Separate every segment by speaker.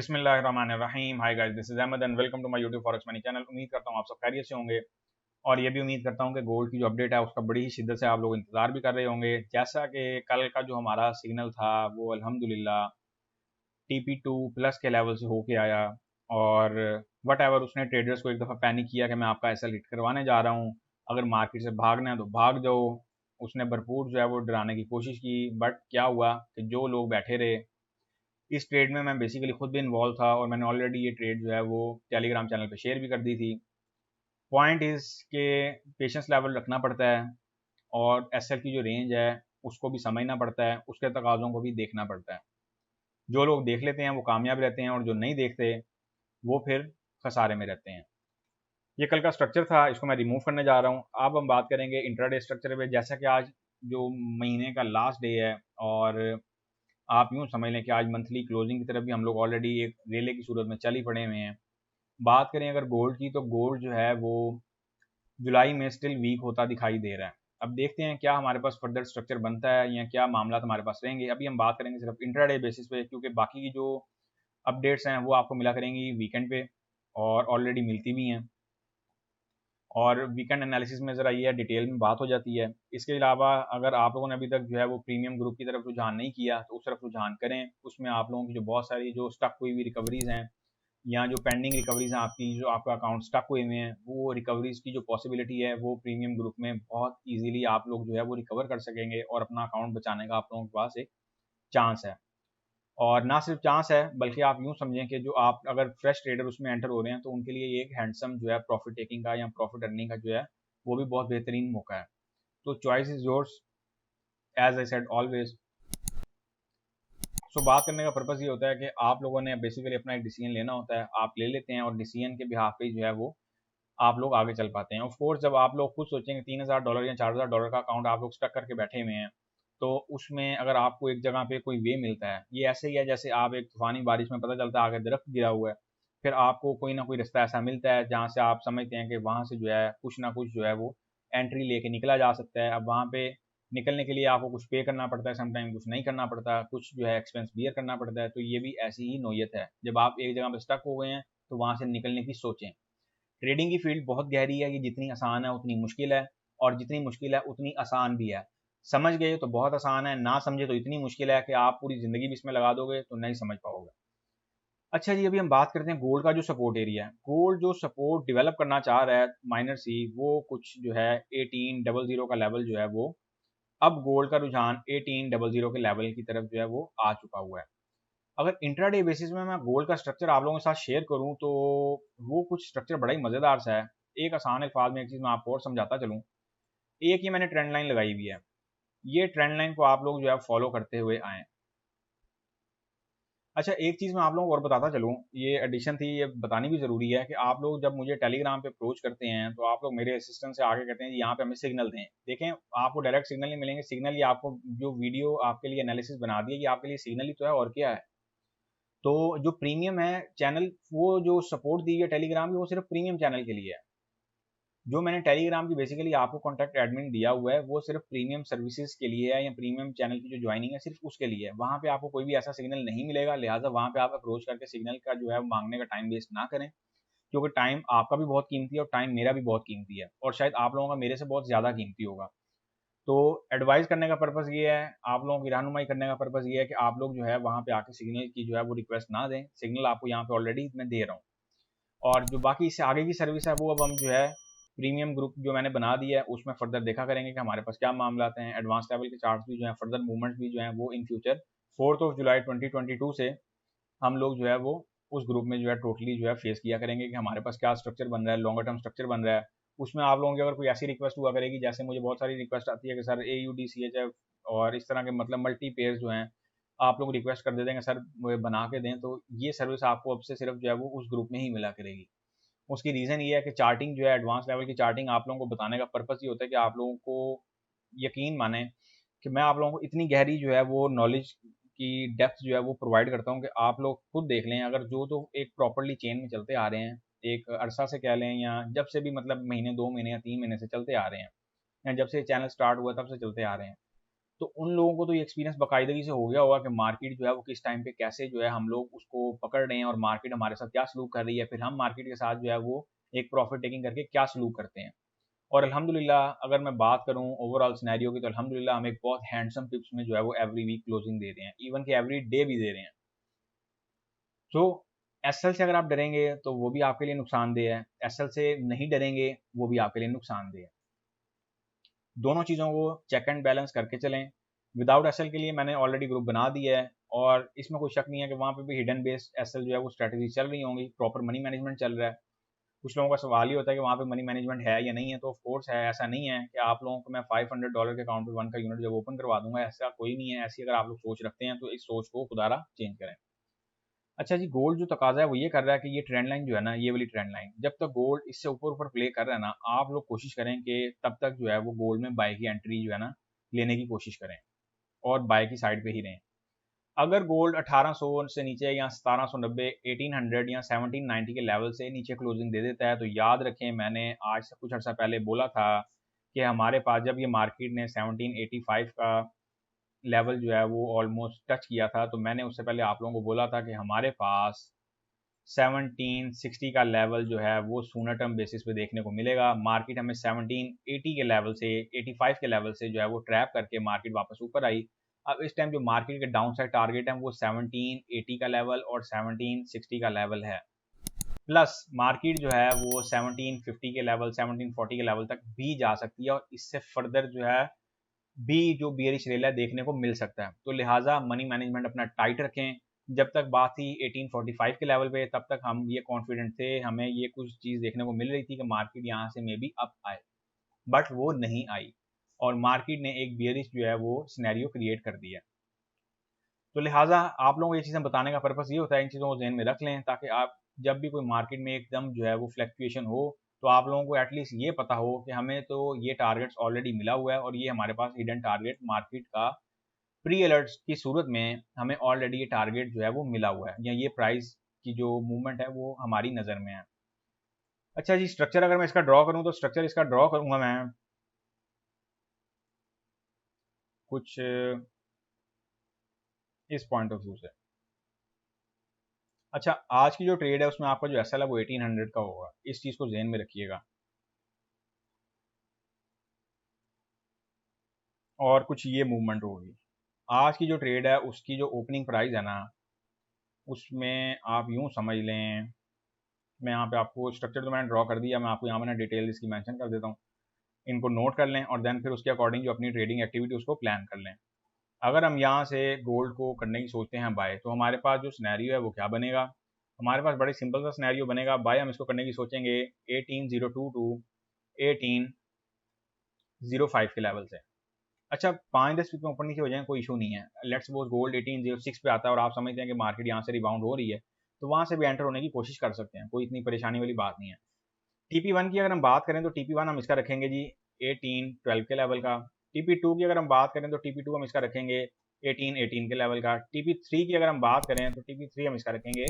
Speaker 1: बिस्मिल्लाहिर्रहमानिर्रहीम। Hi guys, this is Ahmed and welcome to my YouTube forex money channel. उम्मीद करता हूँ आप सब खैरियत से होंगे और ये भी उम्मीद करता हूँ कि गोल्ड की जो अपडेट है उसका बड़ी ही शिद्दत से आप लोग इंतजार भी कर रहे होंगे। जैसा कि कल का जो हमारा सिग्नल था वो अल्हम्दुलिल्लाह TP2 प्लस के लेवल से होके आया और वट एवर उसने ट्रेडर्स को एक दफ़ा पैनिक किया कि मैं आपका SL हिट करवाने जा रहा हूँ, अगर मार्केट से भागना है तो भाग जाओ। उसने भरपूर जो है वो डराने की कोशिश की, बट क्या हुआ कि जो लोग बैठे रहे इस ट्रेड में, मैं बेसिकली खुद भी इन्वॉल्व था और मैंने ऑलरेडी ये ट्रेड जो है वो टेलीग्राम चैनल पे शेयर भी कर दी थी। पॉइंट इज़ के पेशेंस लेवल रखना पड़ता है और एसएल की जो रेंज है उसको भी समझना पड़ता है, उसके तकाज़ों को भी देखना पड़ता है। जो लोग देख लेते हैं वो कामयाब रहते हैं और जो नहीं देखते वो फिर खसारे में रहते हैं। ये कल का स्ट्रक्चर था, इसको मैं रिमूव करने जा रहा हूँ। अब हम बात करेंगे इंट्राडे स्ट्रक्चर पे। जैसा कि आज जो महीने का लास्ट डे है और आप यूँ समझ लें कि आज मंथली क्लोजिंग की तरफ भी हम लोग ऑलरेडी एक रेले की सूरत में चल ही पड़े हुए हैं। बात करें अगर गोल्ड की, तो गोल्ड जो है वो जुलाई में स्टिल वीक होता दिखाई दे रहा है। अब देखते हैं क्या हमारे पास फर्दर स्ट्रक्चर बनता है या क्या मामला हमारे पास रहेंगे। अभी हम बात करेंगे सिर्फ इंट्राडे बेसिस पे, क्योंकि बाकी की जो अपडेट्स हैं वो आपको मिला करेंगी वीकेंड पे और ऑलरेडी मिलती भी हैं। और वीकेंड एनालिसिस में ज़रा ये डिटेल में बात हो जाती है। इसके अलावा अगर आप लोगों ने अभी तक जो है वो प्रीमियम ग्रुप की तरफ रुझान नहीं किया तो उस तरफ रुझान करें। उसमें आप लोगों की जो बहुत सारी जो स्टक हुई हुई रिकवरीज हैं या जो पेंडिंग रिकवरीज हैं आपकी, जो आपका अकाउंट स्टक हुए हुए हैं, वो रिकवरीज की जो पॉसिबिलिटी है वो प्रीमियम ग्रुप में बहुत ईजिली आप लोग जो है वो रिकवर कर सकेंगे और अपना अकाउंट बचाने का आप लोगों के पास एक चांस है। और ना सिर्फ चांस है बल्कि आप यूँ समझें कि जो आप अगर फ्रेश ट्रेडर उसमें एंटर हो रहे हैं तो उनके लिए ये एक हैंडसम जो है प्रॉफिट टेकिंग का या प्रॉफिट अर्निंग का जो है वो भी बहुत बेहतरीन मौका है। तो choice is yours, as I said always. So बात करने का पर्पज़ ये होता है कि आप लोगों ने बेसिकली अपना एक डिसीजन लेना होता है, आप ले लेते हैं और डिसीजन के बिहाफ पे जो है वो आप लोग आगे चल पाते हैं। ऑफ कोर्स जब आप लोग खुद सोचेंगे $3000 या $4000 का अकाउंट आप लोग स्टक करके बैठे हुए हैं, तो उसमें अगर आपको एक जगह पे कोई वे मिलता है, ये ऐसे ही है जैसे आप एक तूफानी बारिश में पता चलता है आगे दरख्त गिरा हुआ है, फिर आपको कोई ना कोई रास्ता ऐसा मिलता है जहाँ से आप समझते हैं कि वहाँ से जो है कुछ ना कुछ जो है वो एंट्री लेके निकला जा सकता है। अब वहाँ पे निकलने के लिए आपको कुछ पे करना पड़ता है, समटाइम कुछ नहीं करना पड़ता, कुछ जो है एक्सपेंस बियर करना पड़ता है। तो ये भी ऐसी ही नोयत है, जब आप एक जगह पे स्टक हो गए हैं तो वहाँ से निकलने की सोचें। ट्रेडिंग की फील्ड बहुत गहरी है, ये जितनी आसान है उतनी मुश्किल है और जितनी मुश्किल है उतनी आसान भी है। समझ गए तो बहुत आसान है, ना समझे तो इतनी मुश्किल है कि आप पूरी ज़िंदगी भी इसमें लगा दोगे तो नहीं समझ पाओगे। अच्छा जी, अभी हम बात करते हैं गोल्ड का जो सपोर्ट एरिया है। गोल्ड जो सपोर्ट डेवलप करना चाह रहा है माइनर सी, वो कुछ जो है 1800 का लेवल जो है वो, अब गोल्ड का रुझान 1800 के लेवल की तरफ जो है वो आ चुका हुआ है। अगर इंट्राडे बेसिस में मैं गोल्ड का स्ट्रक्चर आप लोगों के साथ शेयर करूं तो वो कुछ स्ट्रक्चर बड़ा ही मज़ेदार सा है। एक आसान अल्फाज में एक चीज़ मैं आपको और समझाता चलूं। एक ये मैंने ट्रेंड लाइन लगाई हुई है, ये ट्रेंड लाइन को आप लोग जो है फॉलो करते हुए आएँ। अच्छा, एक चीज़ मैं आप लोगों को और बताता चलूँ, ये एडिशन थी, ये बतानी भी ज़रूरी है कि आप लोग जब मुझे टेलीग्राम पे अप्रोच करते हैं तो आप लोग मेरे असिस्टेंट से आके कहते हैं, यहाँ पे हमें सिग्नल दें। देखें, आपको डायरेक्ट सिग्नल नहीं मिलेंगे, सिग्नल ये आपको जो वीडियो आपके लिए एनालिसिस बना दी है, ये आपके लिए सिग्नल ही तो है, और क्या है। तो जो प्रीमियम है चैनल, वो जो सपोर्ट दी है टेलीग्राम की, वो सिर्फ प्रीमियम चैनल के लिए है। जो मैंने टेलीग्राम की बेसिकली आपको कॉन्टैक्ट एडमिन दिया हुआ है वो सिर्फ प्रीमियम सर्विसेज के लिए है या प्रीमियम चैनल की जो ज्वाइनिंग है सिर्फ उसके लिए है। वहाँ पे आपको कोई भी ऐसा सिग्नल नहीं मिलेगा, लिहाजा वहाँ पे आप अप्रोच करके सिग्नल का जो है मांगने का टाइम वेस्ट ना करें, क्योंकि टाइम आपका भी बहुत कीमती है और टाइम मेरा भी बहुत कीमती है और शायद आप लोगों का मेरे से बहुत ज़्यादा कीमती होगा। तो एडवाइस करने का पर्पज़ ये है, आप लोगों की रहनुमाई करने का पर्पज़ ये है कि आप लोग जो है वहाँ पे आके सिग्नल की जो है वो रिक्वेस्ट ना दें। सिग्नल आपको यहाँ पे ऑलरेडी मैं दे रहा हूँ और जो बाकी इससे आगे की सर्विस है वो अब हम जो है प्रीमियम ग्रुप जो मैंने बना दिया है उसमें फर्दर देखा करेंगे कि हमारे पास क्या मामला आते हैं। एडवांस लेवल के चार्ट्स भी जो हैं, फर्दर मूवमेंट्स भी जो हैं वो इन फ्यूचर 4 जुलाई 2022 से हम लोग जो है वो उस ग्रुप में जो है टोटली जो है फेस किया करेंगे कि हमारे पास क्या स्ट्रक्चर बन रहा है, लॉन्गर टर्म स्ट्रक्चर बन रहा है। उसमें आप लोगों की अगर कोई ऐसी रिक्वेस्ट हुआ करेगी, जैसे मुझे बहुत सारी रिक्वेस्ट आती है कि सर AUD CHF और इस तरह के मतलब मल्टी पेयर जो हैं आप लोग रिक्वेस्ट कर देते हैं सर वो बना के दें, तो ये सर्विस आपको अब से सिर्फ जो है वो उस ग्रुप में ही मिला करेगी। उसकी रीज़न ये है कि चार्टिंग जो है, एडवांस लेवल की चार्टिंग आप लोगों को बताने का पर्पस ये होता है कि आप लोगों को यकीन माने कि मैं आप लोगों को इतनी गहरी जो है वो नॉलेज की डेप्थ जो है वो प्रोवाइड करता हूँ कि आप लोग खुद देख लें। अगर जो तो एक प्रॉपरली चेन में चलते आ रहे हैं, एक अरसा से कह लें या जब से भी मतलब महीने 2 महीने या 3 महीने से चलते आ रहे हैं या जब से चैनल स्टार्ट हुआ तब से चलते आ रहे हैं, तो उन लोगों को तो ये एक्सपीरियंस बाकायदगी से हो गया होगा कि मार्केट जो है वो किस टाइम पे कैसे जो है हम लोग उसको पकड़ रहे हैं और मार्केट हमारे साथ क्या सलूक कर रही है, फिर हम मार्केट के साथ जो है वो एक प्रॉफिट टेकिंग करके क्या सलूक करते हैं। और अल्हम्दुलिल्लाह अगर मैं बात करूं ओवरऑल सिनेरियो की, तो अल्हम्दुलिल्लाह हम एक बहुत हैंडसम टिप्स में जो है वो एवरी वीक क्लोजिंग दे रहे हैं, इवन कि एवरी डे भी दे रहे हैं। तो एसएल से अगर आप डरेंगे तो वो भी आपके लिए नुकसानदेह है, एसएल से नहीं डरेंगे वो भी आपके लिए नुकसानदेह है। दोनों चीज़ों को चेक एंड बैलेंस करके चलें। विदाउट एसएल के लिए मैंने ऑलरेडी ग्रुप बना दिया है और इसमें कोई शक नहीं है कि वहाँ पे भी हिडन बेस्ड एसएल जो है वो स्ट्रेटजी चल रही होंगी, प्रॉपर मनी मैनेजमेंट चल रहा है। कुछ लोगों का सवाल ही होता है कि वहाँ पे मनी मैनेजमेंट है या नहीं है, तो ऑफ कोर्स है। ऐसा नहीं है कि आप लोगों को मैं $500 के अकाउंट पे 1 का यूनिट जब ओपन करवा दूंगा, ऐसा कोई नहीं है। ऐसी अगर आप लोग सोच रखते हैं तो इस सोच को खुदारा चेंज करें। अच्छा जी, गोल्ड जो तकाजा है वो ये कर रहा है कि ये ट्रेंड लाइन जो है ना, ये वाली ट्रेंड लाइन जब तक गोल्ड इससे ऊपर ऊपर प्ले कर रहा है ना, आप लोग कोशिश करें कि तब तक जो है वो गोल्ड में बाय की एंट्री जो है ना लेने की कोशिश करें और बाय की साइड पे ही रहें। अगर गोल्ड 1800 से नीचे या 1790, 1800 या 1790 के लेवल से नीचे क्लोजिंग दे देता है, तो याद रखें मैंने आज से कुछ अर्सा पहले बोला था कि हमारे पास जब ये मार्केट ने 1785 का लेवल जो है वो ऑलमोस्ट टच किया था, तो मैंने उससे पहले आप लोगों को बोला था कि हमारे पास 1760 का लेवल जो है वो सूनर टर्म बेसिस पे देखने को मिलेगा। मार्केट हमें 1780 के लेवल से 85 के लेवल से जो है वो ट्रैप करके मार्केट वापस ऊपर आई। अब इस टाइम जो मार्केट के डाउन साइड टारगेट है वो 1780 का लेवल और 1760 का लेवल है। प्लस मार्केट जो है वो 1750 के लेवल 1740 के लेवल तक भी जा सकती है और इससे फर्दर जो है भी जो बियरिश रेल है देखने को मिल सकता है। तो लिहाजा मनी मैनेजमेंट अपना टाइट रखें। जब तक बात थी 1845 के लेवल पे, तब तक हम ये कॉन्फिडेंट थे, हमें ये कुछ चीज़ देखने को मिल रही थी कि मार्केट यहाँ से मे बी अप आए, बट वो नहीं आई और मार्केट ने एक बियरिश जो है वो सिनेरियो क्रिएट कर दिया। तो लिहाजा आप लोगों को ये चीज़ें बताने का पर्पज़ ये होता है, इन चीज़ों को जहन में रख लें ताकि आप जब भी कोई मार्केट में एकदम जो है वो फ्लक्चुएशन हो, तो आप लोगों को एटलीस्ट ये पता हो कि हमें तो ये टारगेट्स ऑलरेडी मिला हुआ है और ये हमारे पास हिडन टारगेट मार्केट का प्री अलर्ट्स की सूरत में हमें ऑलरेडी ये टारगेट जो है वो मिला हुआ है या ये प्राइस की जो मूवमेंट है वो हमारी नज़र में है। अच्छा जी, स्ट्रक्चर अगर मैं इसका ड्रॉ करूं तो स्ट्रक्चर इसका ड्रॉ करूंगा मैं कुछ इस पॉइंट ऑफ व्यू से। अच्छा, आज की जो ट्रेड है उसमें आपका जो एसएल है वो 1800 का होगा, इस चीज़ को जहन में रखिएगा। और कुछ ये मूवमेंट होगी। आज की जो ट्रेड है उसकी जो ओपनिंग प्राइस है ना, उसमें आप यूं समझ लें, मैं यहाँ पे आपको स्ट्रक्चर तो मैंने ड्रॉ कर दिया, मैं आपको यहाँ मैंने डिटेल इसकी मेंशन कर देता हूँ। इनको नोट कर लें और देन फिर उसके अकॉर्डिंग जो अपनी ट्रेडिंग एक्टिविटी उसको प्लान कर लें। अगर हम यहाँ से गोल्ड को करने की सोचते हैं बाय, तो हमारे पास जो सिनेरियो है वो क्या बनेगा। हमारे पास बड़ी सिंपल सा सिनेरियो बनेगा। बाय हम इसको करने की सोचेंगे 1802 टू 1805 के लेवल से। अच्छा, 5-10 फीट में ऊपर नीचे हो जाए कोई इशू नहीं है। लेट्स सपोज गोल्ड 1806 पे आता है और आप समझते हैं कि मार्केट यहाँ से रिबाउंड हो रही है, तो वहाँ से भी एंटर होने की कोशिश कर सकते हैं, कोई इतनी परेशानी वाली बात नहीं है। TP1 की अगर हम बात करें तो TP1 हम इसका रखेंगे जी 1812 के लेवल का। TP2 की अगर हम बात करें तो TP2 हम इसका रखेंगे 1818 के लेवल का। TP3 की अगर हम बात करें तो TP3 हम इसका रखेंगे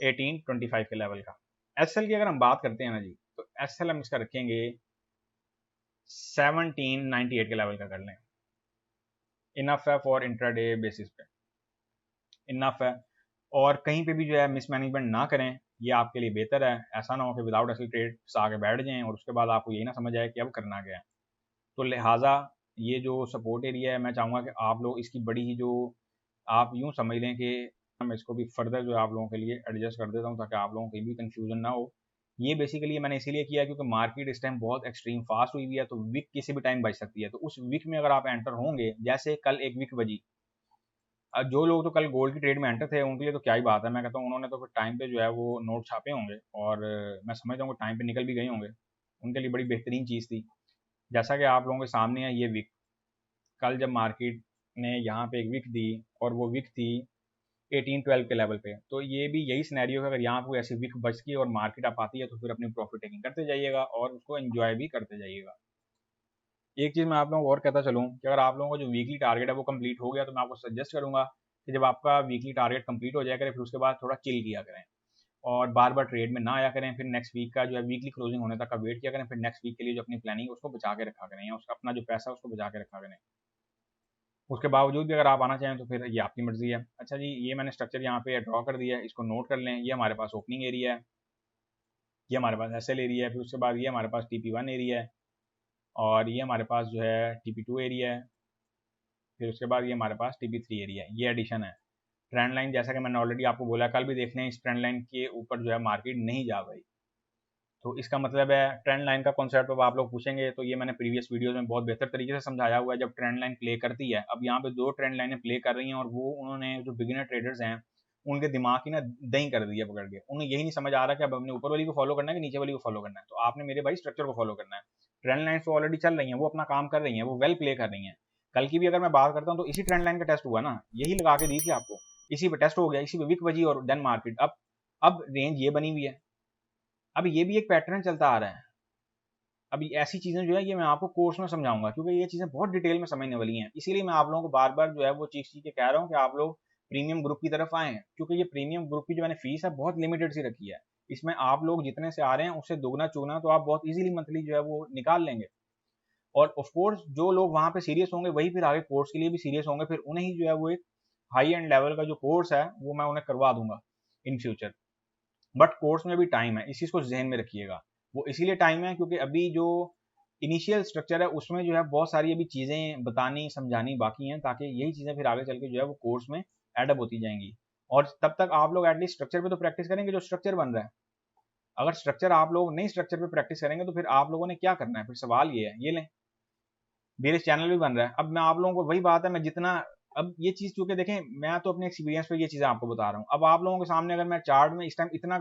Speaker 1: 1825 के लेवल का। SL की अगर हम बात करते हैं ना जी, तो SL हम इसका रखेंगे 1798 के लेवल का कर लें। इनफ है फॉर इंट्राडे बेसिस पे, इनफ है। और कहीं पे भी जो है मिसमैनेजमेंट ना करें, ये आपके लिए बेहतर है। ऐसा ना हो कि विदाउट एसल ट्रेड्स आगे बैठ जाएं और उसके बाद आपको यही ना समझ आए कि अब करना क्या है। तो लिहाजा ये जो सपोर्ट एरिया है, मैं चाहूँगा कि आप लोग इसकी बड़ी ही जो आप यूँ समझ लें कि मैं इसको भी फर्दर जो है आप लोगों के लिए एडजस्ट कर देता हूँ ताकि आप लोगों को भी कन्फ्यूजन ना हो। ये बेसिकली मैंने इसीलिए किया क्योंकि मार्केट इस टाइम बहुत एक्सट्रीम फास्ट हुई हुई है, तो विक किसी भी टाइम बच सकती है। तो उस विक में अगर आप एंटर होंगे, जैसे कल एक विक बजी, जो लोग तो कल गोल्ड की ट्रेड में एंटर थे उनके लिए तो क्या ही बात है। मैं कहता हूँ उन्होंने तो फिर टाइम पे जो है वो नोट छापे होंगे और मैं समझता हूँ टाइम पे निकल भी गए होंगे, उनके लिए बड़ी बेहतरीन चीज़ थी। जैसा कि आप लोगों के सामने है ये विक, कल जब मार्केट ने यहाँ पे एक विक दी और वो विक थी 1812 के लेवल पे, तो ये भी यही सिनेरियो है। अगर यहाँ पे ऐसी विक बचती है और मार्केट आप आती है तो फिर अपनी प्रॉफिट टेकिंग करते जाइएगा और उसको एंजॉय भी करते जाइएगा। एक चीज़ मैं आप लोगों को और कहता चलूँ कि अगर आप लोगों का जो वीकली टारगेट है वो कंप्लीट हो गया, तो मैं आपको सजेस्ट करूँगा कि जब आपका वीकली टारगेट कंप्लीट हो जाया करे, फिर उसके बाद थोड़ा चिल किया करें और बार बार ट्रेड में ना आया करें। फिर नेक्स्ट वीक का जो है वीकली क्लोजिंग होने तक का वेट किया करें, फिर नेक्स्ट वीक के लिए जो अपनी प्लानिंग है उसको बचा के रखा करें या उसका अपना जो पैसा है उसको बचा के रखा करें। उसके बावजूद भी अगर आप आना चाहें तो फिर ये आपकी मर्ज़ी है। अच्छा जी, ये मैंने स्ट्रक्चर यहाँ पे ड्रॉ कर दिया है, इसको नोट कर लें। ये हमारे पास ओपनिंग एरिया है, ये हमारे पास एसएल एरिया है, फिर उसके बाद ये हमारे पास TP1 एरिया है, और ये हमारे पास जो है TP2 एरिया है, फिर उसके बाद ये हमारे पास TP3 एरिया है। ये एडिशन है। ट्रेंड लाइन जैसा कि मैंने ऑलरेडी आपको बोला, कल भी देख लें, इस ट्रेंड लाइन के ऊपर जो है मार्केट नहीं जा पाई। तो इसका मतलब है ट्रेंड लाइन का कॉन्सेप्ट अब आप लोग पूछेंगे तो ये मैंने प्रीवियस वीडियोस में बहुत बेहतर तरीके से समझाया हुआ है। जब ट्रेंड लाइन प्ले करती है, अब यहाँ पे दो ट्रेंड लाइनें प्ले कर रही हैं, और वो उन्होंने जो बिगिनर ट्रेडर्स हैं उनके दिमाग की ना दही कर दी है पकड़ के। उन्हें यही नहीं समझ आ रहा कि अब हमने ऊपर वाली को फॉलो करना है कि नीचे वाली को फॉलो करना है। तो आपने मेरे भाई स्ट्रक्चर को फॉलो करना है। ट्रेंड लाइन तो ऑलरेडी चल रही है, वो अपना काम कर रही है, वो वेल प्ले कर रही है। कल की भी अगर मैं बात करता हूँ तो इसी ट्रेंड लाइन का टेस्ट हुआ ना, यही लगा के दी थी आपको, इसी पे टेस्ट हो गया, इसी पे विक बजी और देन मार्केट। अब रेंज ये बनी हुई है, अब ये भी एक पैटर्न चलता आ रहा है। अब ऐसी चीज़ें जो है ये मैं आपको कोर्स में समझाऊंगा, क्योंकि ये चीज़ें बहुत डिटेल में समझने वाली हैं। इसीलिए मैं आप लोगों को बार बार जो है वो चीज़ के कह रहा हूँ कि आप लोग प्रीमियम ग्रुप की तरफ आएँ, क्योंकि ये प्रीमियम ग्रुप की जो मैंने फीस है बहुत लिमिटेड सी रखी है। इसमें आप लोग जितने से आ रहे हैं उससे दुगना चुगना तो आप बहुत ईजिली मंथली जो है वो निकाल लेंगे। और ऑफ कोर्स जो लोग वहाँ पे सीरियस होंगे वही फिर आगे कोर्स के लिए भी सीरियस होंगे, फिर उन्हें ही जो है वो एक हाई एंड लेवल का जो कोर्स है वो मैं उन्हें करवा दूंगा इन फ्यूचर। बट कोर्स में भी टाइम है, इस चीज़ को जहन में रखिएगा। वो इसीलिए टाइम है क्योंकि अभी जो इनिशियल स्ट्रक्चर है उसमें जो है बहुत सारी अभी चीज़ें बतानी समझानी बाकी हैं, ताकि यही चीज़ें फिर आगे चल के जो है वो कोर्स में एडअप होती जाएंगी। और तब तक आप लोग एटलीस्ट स्ट्रक्चर पे तो प्रैक्टिस करेंगे जो स्ट्रक्चर बन रहा है। अगर स्ट्रक्चर आप लोग नहीं स्ट्रक्चर पे प्रैक्टिस करेंगे तो फिर आप लोगों ने क्या करना है? फिर सवाल ये है, ये लें मेरे चैनल भी बन रहा है। अब मैं आप लोगों को वही बात है, मैं जितना अब ये चीज़ चूंकि देखें मैं तो अपने एक्सपीरियंस पे ये चीज़ें आपको बता रहा हूँ। अब आप लोगों के सामने अगर मैं चार्ट में इस टाइम इतना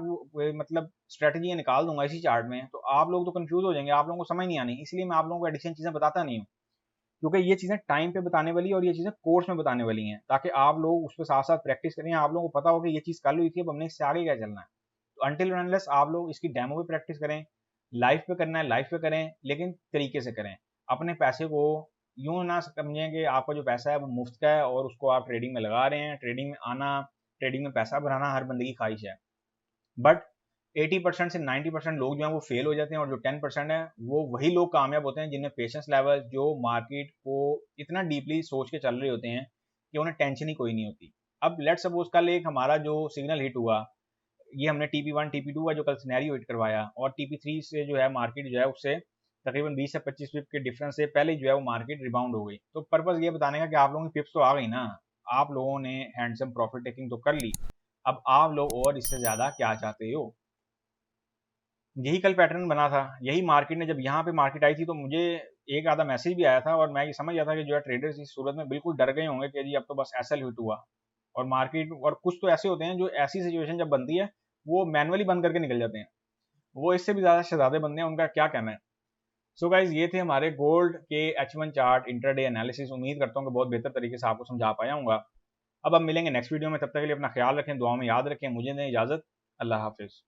Speaker 1: मतलब स्ट्रेटजी निकाल दूंगा इसी चार्ट में, तो आप लोग तो कंफ्यूज हो जाएंगे, आप लोगों को समझ नहीं आनी। इसलिए मैं आप लोगों को एडिशन चीज़ें बताता नहीं हूँ, क्योंकि ये चीज़ें टाइम पे बताने वाली है और ये चीज़ें कोर्स में बताने वाली हैं, ताकि आप लोग उस पर साथ साथ प्रैक्टिस करें, आप लोगों को पता हो कि ये चीज़ कल हुई थी, अब हमने इससे आगे क्या चलना है। तो अनटिल अनलेस आप लोग इसकी डेमो पे प्रैक्टिस करें, लाइव पे करना है लाइव पे करें, लेकिन तरीके से करें। अपने पैसे को यूं ना समझें कि आपका जो पैसा है वो मुफ्त का है और उसको आप ट्रेडिंग में लगा रहे हैं। ट्रेडिंग में आना, ट्रेडिंग में पैसा बनाना हर बंदे की ख्वाहिश है, बट 80% से 90% लोग जो हैं वो फेल हो जाते हैं, और जो 10% है वो वही लोग कामयाब होते हैं जिनमें पेशेंस लेवल, जो मार्केट को इतना डीपली सोच के चल रहे होते हैं कि उन्हें टेंशन ही कोई नहीं होती। अब लेट सपोज कल एक हमारा जो सिग्नल हिट हुआ, ये हमने TP1 TP2 का जो कल सिनेरियो हिट करवाया, और TP3 से जो है मार्केट जो है उससे तकरीबन 20 से 25 पिप के डिफरेंस से पहले जो है वो मार्केट रिबाउंड हो गई। तो पर्पज ये बताने का कि आप लोगों की पिप्स तो आ गई ना, आप लोगों ने हैंडसम प्रॉफिट टेकिंग तो कर ली, अब आप लोग और इससे ज्यादा क्या चाहते हो। यही कल पैटर्न बना था, यही मार्केट ने जब यहाँ पे मार्केट आई थी तो मुझे एक आधा मैसेज भी आया था, और मैं ये समझ गया था कि जो है ट्रेडर्स इस सूरत में बिल्कुल डर गए होंगे कि जी अब तो बस ऐसा हिट हुआ। और मार्केट, और कुछ तो ऐसे होते हैं जो ऐसी सिचुएशन जब बनती है वो मैनुअली बंद करके निकल जाते हैं, वो इससे भी ज्यादा शहजादे बनते हैं, उनका क्या कहना है। सो गाइज, ये थे हमारे गोल्ड के H1 चार्ट इंट्राडे एनालिसिस। उम्मीद करता हूँ कि बहुत बेहतर तरीके से आपको समझा पाया हूँ। अब हम मिलेंगे नेक्स्ट वीडियो में, तब तक के लिए अपना ख्याल रखें, दुआ में याद रखें, मुझे दें इजाजत। अल्लाह हाफिज।